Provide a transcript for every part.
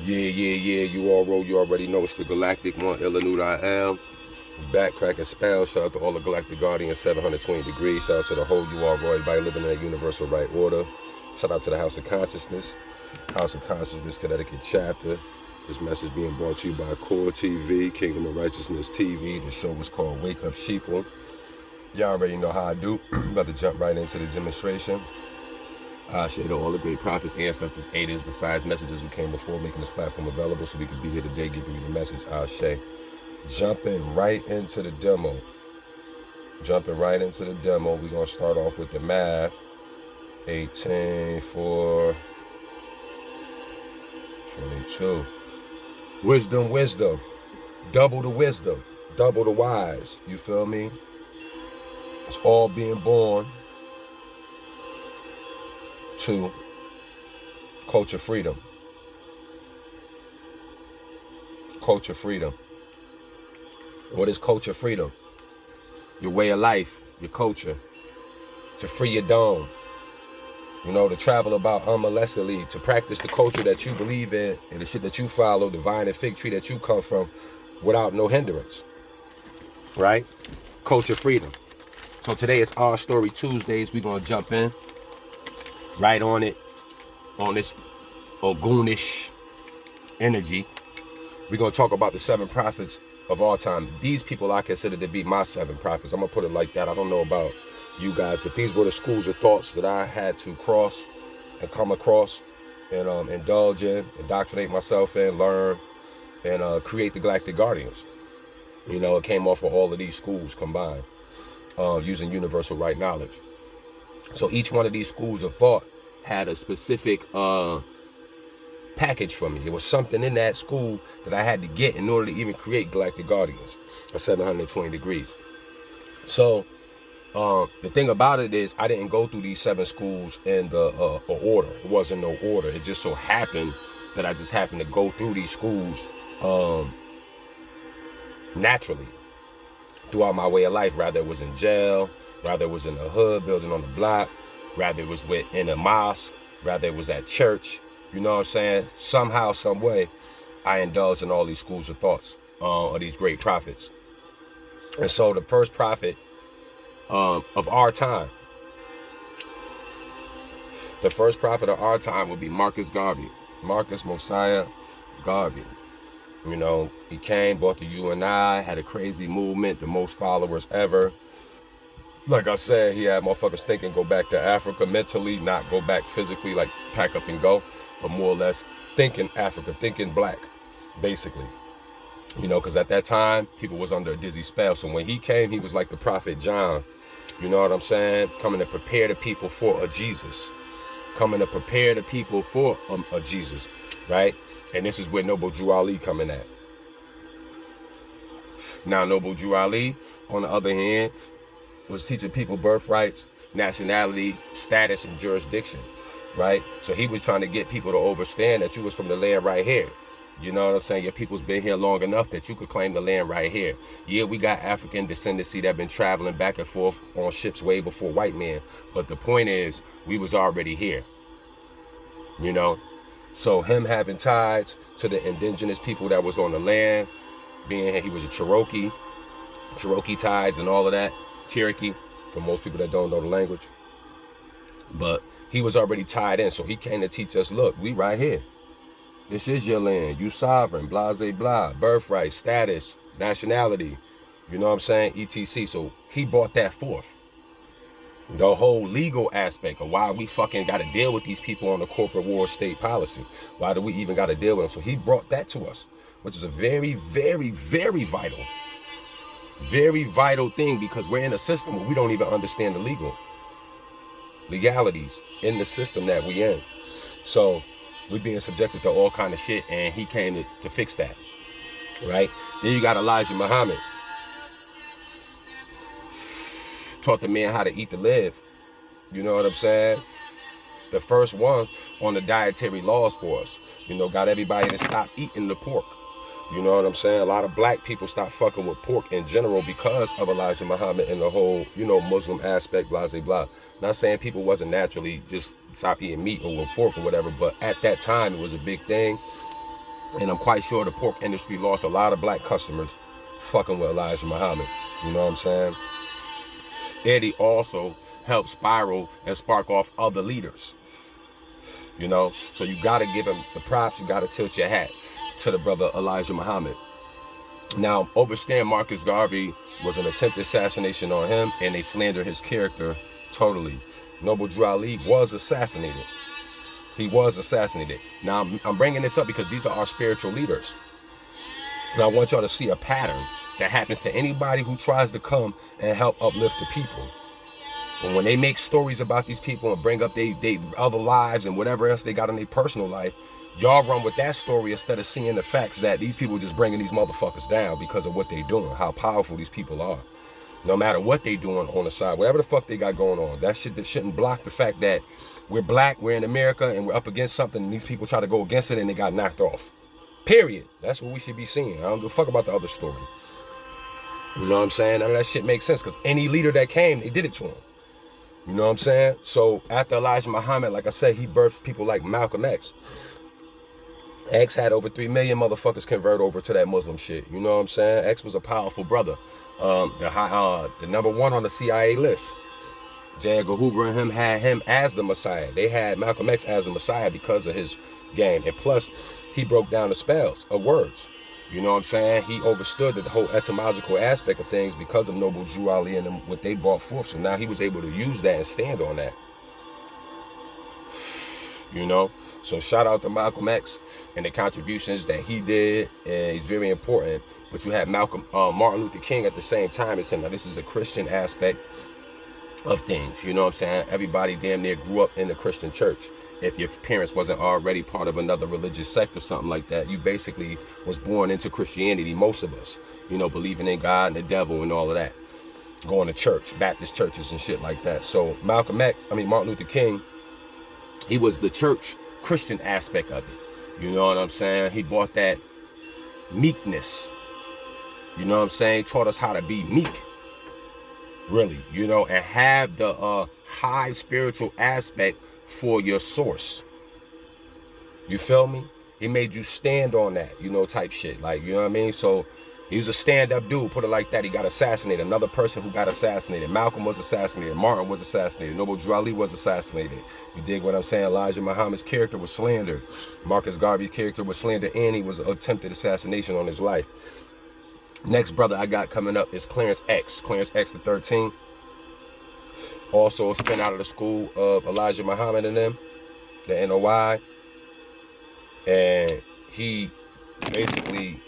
Yeah. You already know it's the Galactic one, Illinois I am. Back cracking spells. Shout out to all the Galactic Guardians, 720 degrees. Shout out to the whole U.R. everybody living in that universal right order. Shout out to the House of Consciousness, Connecticut chapter. This message being brought to you by K.O.R TV, Kingdom of Righteousness TV. The show is called Wake Up Sheeple. Y'all already know how I do. About to jump right into the demonstration. I share to all the great prophets, ancestors, aiders, besides messages who came before, making this platform available so we could be here today, giving you the message. I share. Jumping right into the demo. We're going to start off with the math. 18, 4, 22. Wisdom. Double the wisdom. Double the wise. You feel me? It's all being born to culture freedom. Culture freedom. What is culture freedom? Your way of life, your culture. To free your dome. You know, to travel about unmolestedly, to practice the culture that you believe in and the shit that you follow, the vine and fig tree that you come from, without no hindrance. Right? Culture freedom. So today is Our Story Tuesdays. We're going to jump in right on it, on this Ogunish energy. We're going to talk about the 7 prophets of all time. These people I consider to be my 7 prophets. I'm going to put it like that. I don't know about you guys, but these were the schools of thoughts that I had to cross and come across and indulge in, indoctrinate myself in, learn, and create the Galactic Guardians. You know, it came off of all of these schools combined, using universal right knowledge. So each one of these schools of thought had a specific package for me. It was something in that school that I had to get in order to even create Galactic Guardians of 720 degrees. So the thing about it is I didn't go through these 7 schools in the order. It wasn't no order. It just so happened that I just happened to go through these schools naturally throughout my way of life. Rather it was in jail, rather it was in the hood, building on the block, rather it was in a mosque, rather it was at church. You know what I'm saying? Somehow, some way, I indulged in all these schools of thoughts of these great prophets. And so the first prophet of our time, would be Marcus Mosiah Garvey. You know, he came, bought the UNI, had a crazy movement, the most followers ever. Like I said, he had motherfuckers thinking go back to Africa mentally, not go back physically, like pack up and go, but more or less thinking Africa, thinking black, basically. You know, because at that time, people was under a dizzy spell. So when he came, he was like the prophet John. You know what I'm saying? Coming to prepare the people for a Jesus. Right? And this is where Noble Drew Ali coming at. Now, Noble Drew Ali, on the other hand, was teaching people birthrights, nationality, status, and jurisdiction, right? So he was trying to get people to understand that you was from the land right here. You know what I'm saying? Your people's been here long enough that you could claim the land right here. Yeah, we got African descendancy that been traveling back and forth on ships way before white men. But the point is, we was already here. You know? So him having ties to the indigenous people that was on the land, being here, he was a Cherokee ties and all of that. Cherokee, for most people that don't know the language. But he was already tied in, so he came to teach us, look, we right here. This is your land. You sovereign, blah, blah, blah, birthright, status, nationality. You know what I'm saying? ETC. So he brought that forth. The whole legal aspect of why we fucking got to deal with these people on the corporate war state policy. Why do we even got to deal with them? So he brought that to us, which is a very, very, very vital thing, because we're in a system where we don't even understand the legalities in the system that we in. So we're being subjected to all kind of shit, and he came to fix that, right? Then you got Elijah Muhammad. Taught the man how to eat to live. You know what I'm saying? The first one on the dietary laws for us. You know, got everybody to stop eating the pork. You know what I'm saying? A lot of black people stopped fucking with pork in general because of Elijah Muhammad and the whole, you know, Muslim aspect, blah, blah, blah. Not saying people wasn't naturally just stop eating meat or pork or whatever, but at that time it was a big thing. And I'm quite sure the pork industry lost a lot of black customers fucking with Elijah Muhammad. You know what I'm saying? Eddie also helped spiral and spark off other leaders. You know, so you got to give him the props. You got to tilt your hat to the brother Elijah Muhammad. Now, overstand Marcus Garvey was an attempted assassination on him, and they slander his character totally. Noble Drew Ali was assassinated. He was assassinated. Now, I'm bringing this up because these are our spiritual leaders. And I want y'all to see a pattern that happens to anybody who tries to come and help uplift the people. And when they make stories about these people and bring up they other lives and whatever else they got in their personal life, y'all run with that story instead of seeing the facts that these people just bringing these motherfuckers down because of what they doing, how powerful these people are. No matter what they doing on the side, whatever the fuck they got going on, that shouldn't block the fact that we're black, we're in America, and we're up against something, and these people try to go against it and they got knocked off. Period. That's what we should be seeing. I don't give a fuck about the other story. You know what I'm saying? None of that shit makes sense because any leader that came, they did it to him. You know what I'm saying? So after Elijah Muhammad, like I said, he birthed people like Malcolm X. X had over 3 million motherfuckers convert over to that Muslim shit. You know what I'm saying? X was a powerful brother. The number one on the CIA list. J. Edgar Hoover and him had him as the Messiah. They had Malcolm X as the Messiah because of his game. And plus, he broke down the spells of words. You know what I'm saying? He understood the whole etymological aspect of things because of Noble Drew Ali and them, what they brought forth. So now he was able to use that and stand on that. You know? So shout out to Malcolm X and the contributions that he did. And he's very important. But you had Martin Luther King at the same time as him. Now this is a Christian aspect of things. You know what I'm saying? Everybody damn near grew up in the Christian church. If your parents wasn't already part of another religious sect or something like that, you basically was born into Christianity, most of us, you know, believing in God and the devil and all of that, going to church, Baptist churches and shit like that. So Martin Luther King, he was the church Christian aspect of it. You know what I'm saying? He brought that meekness, you know what I'm saying? Taught us how to be meek, really, you know, and have the high spiritual aspect for your source. You feel me? He made you stand on that, you know, type shit. Like, you know what I mean? So he was a stand-up dude, put it like that. He got assassinated. Another person who got assassinated. Malcolm was assassinated. Martin was assassinated. Noble Drew Ali was assassinated. You dig what I'm saying? Elijah Muhammad's character was slandered. Marcus Garvey's character was slandered, and he was attempted assassination on his life. Next brother I got coming up is Clarence X. Clarence X the 13th. Also a spin out of the school of Elijah Muhammad and them, the NOI. And he basically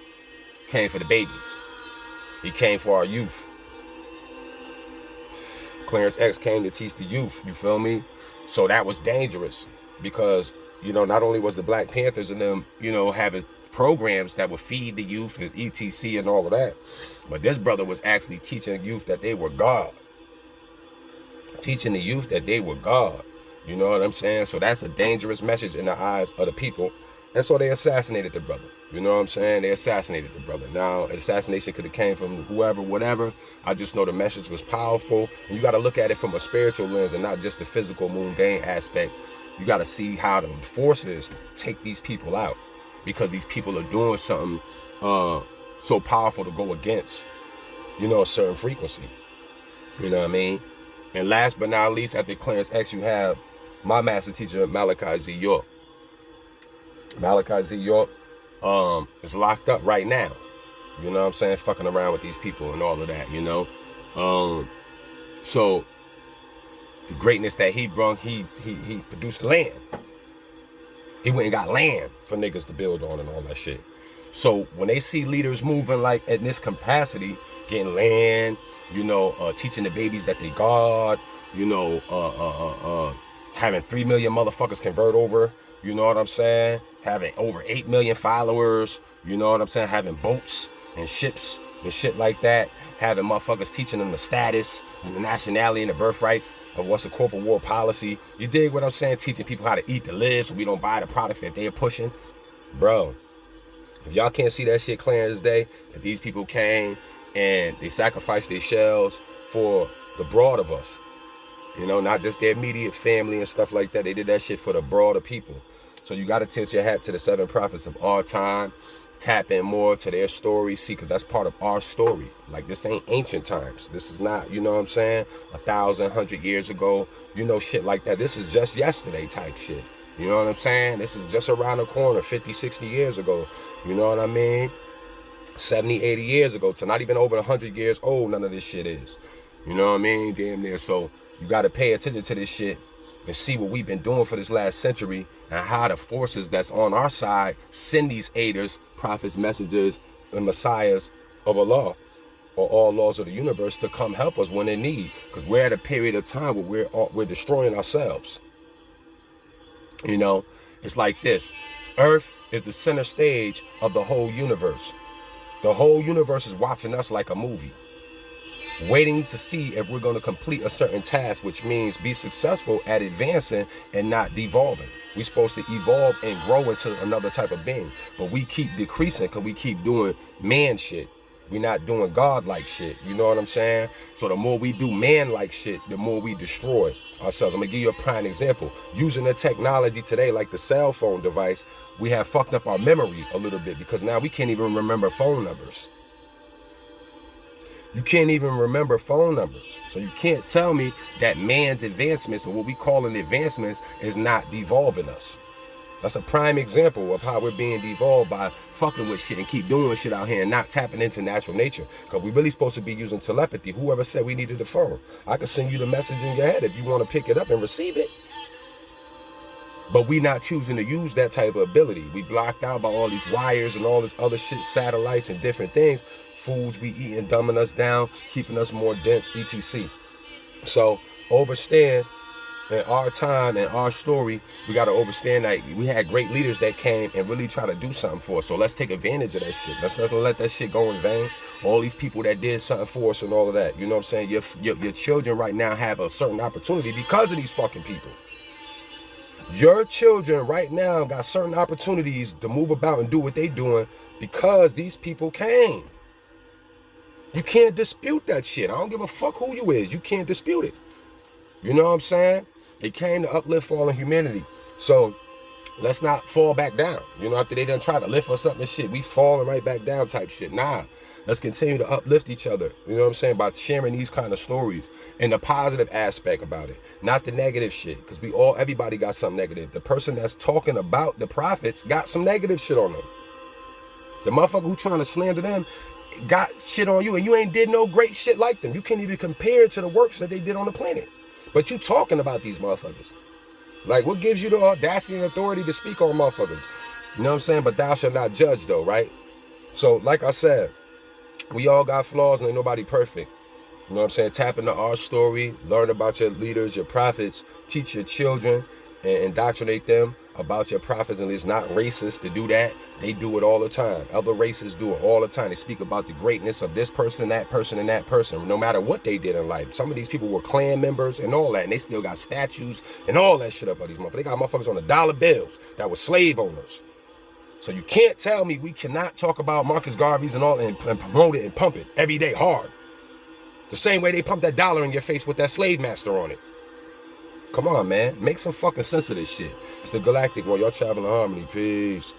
came for the babies. He came for our youth. Clarence X came to teach the youth, you feel me? So that was dangerous because, you know, not only was the Black Panthers and them, you know, having programs that would feed the youth and ETC and all of that, but this brother was actually teaching the youth that they were God. Teaching the youth that they were God. You know what I'm saying? So that's a dangerous message in the eyes of the people. And so they assassinated the brother. You know what I'm saying? They assassinated the brother. Now, assassination could have came from whoever, whatever. I just know the message was powerful. And you got to look at it from a spiritual lens and not just the physical mundane aspect. You got to see how the forces take these people out. Because these people are doing something so powerful to go against, you know, a certain frequency. You know what I mean? And last but not least, after Clarence X, you have my master teacher, Malachi Z. York. Malachi Z. York is locked up right now. You know what I'm saying? Fucking around with these people and all of that, you know? So, the greatness that he brought, he produced land. He went and got land for niggas to build on and all that shit. So, when they see leaders moving like in this capacity, getting land, you know, teaching the babies that they God, you know, having 3 million motherfuckers convert over, you know what I'm saying? Having over 8 million followers, you know what I'm saying? Having boats and ships and shit like that. Having motherfuckers teaching them the status and the nationality and the birthrights of what's a corporate war policy. You dig what I'm saying? Teaching people how to eat to live so we don't buy the products that they're pushing. Bro, if y'all can't see that shit clear as day, that these people came and they sacrificed their shells for the broad of us. You know, not just their immediate family and stuff like that. They did that shit for the broader people. So you got to tilt your hat to the 7 prophets of our time. Tap in more to their story. See, because that's part of our story. Like, this ain't ancient times. This is not, you know what I'm saying, 1,000, 100 years ago. You know, shit like that. This is just yesterday type shit. You know what I'm saying? This is just around the corner, 50, 60 years ago. You know what I mean? 70, 80 years ago, to not even over 100 years old, none of this shit is. You know what I mean? Damn near. So you got to pay attention to this shit and see what we've been doing for this last century and how the forces that's on our side send these aiders, prophets, messengers, and messiahs of Allah, or all laws of the universe, to come help us when in need. Because we're at a period of time where we're destroying ourselves. You know, it's like this. Earth is the center stage of the whole universe. The whole universe is watching us like a movie, waiting to see if we're going to complete a certain task, which means be successful at advancing and not devolving. We're supposed to evolve and grow into another type of being, but we keep decreasing because we keep doing man shit. We're not doing God-like shit. You know what I'm saying? So the more we do man-like shit, the more we destroy ourselves. I'm going to give you a prime example. Using the technology today, like the cell phone device, we have fucked up our memory a little bit because now we can't even remember phone numbers. You can't even remember phone numbers. So you can't tell me that man's advancements, or what we call an advancements, is not devolving us. That's a prime example of how we're being devolved by fucking with shit and keep doing shit out here and not tapping into natural nature. Because we're really supposed to be using telepathy. Whoever said we needed the phone, I could send you the message in your head if you want to pick it up and receive it. But we not choosing to use that type of ability. We blocked out by all these wires and all this other shit, satellites and different things. Foods we eating, dumbing us down, keeping us more dense, etc. So understand, in our time and our story, we got to understand that we had great leaders that came and really try to do something for us. So let's take advantage of that shit. Let's not let that shit go in vain. All these people that did something for us and all of that. You know what I'm saying? Your children right now have a certain opportunity because of these fucking people. Your children right now got certain opportunities to move about and do what they doing because these people came. You can't dispute that shit. I don't give a fuck who you is. You can't dispute it. You know what I'm saying? They came to uplift fallen humanity. So let's not fall back down. You know, after they done try to lift us up and shit, we falling right back down type shit. Nah, let's continue to uplift each other. You know what I'm saying? By sharing these kind of stories and the positive aspect about it, not the negative shit. Because everybody got something negative. The person that's talking about the prophets got some negative shit on them. The motherfucker who trying to slander them got shit on you, and you ain't did no great shit like them. You can't even compare it to the works that they did on the planet. But you talking about these motherfuckers. Like, what gives you the audacity and authority to speak on motherfuckers? You know what I'm saying? But thou shalt not judge, though, right? So, like I said, we all got flaws and ain't nobody perfect. You know what I'm saying? Tap into our story, learn about your leaders, your prophets, teach your children, and indoctrinate them about your prophets. And it's not racist to do that. They do it all the time. Other races do it all the time. They speak about the greatness of this person, and that person, no matter what they did in life. Some of these people were clan members and all that, and they still got statues and all that shit up by these motherfuckers. They got motherfuckers on the dollar bills that were slave owners. So you can't tell me we cannot talk about Marcus Garvey's and all and promote it and pump it every day hard. The same way they pump that dollar in your face with that slave master on it. Come on, man. Make some fucking sense of this shit. It's the Galactic One. Y'all traveling in harmony. Peace.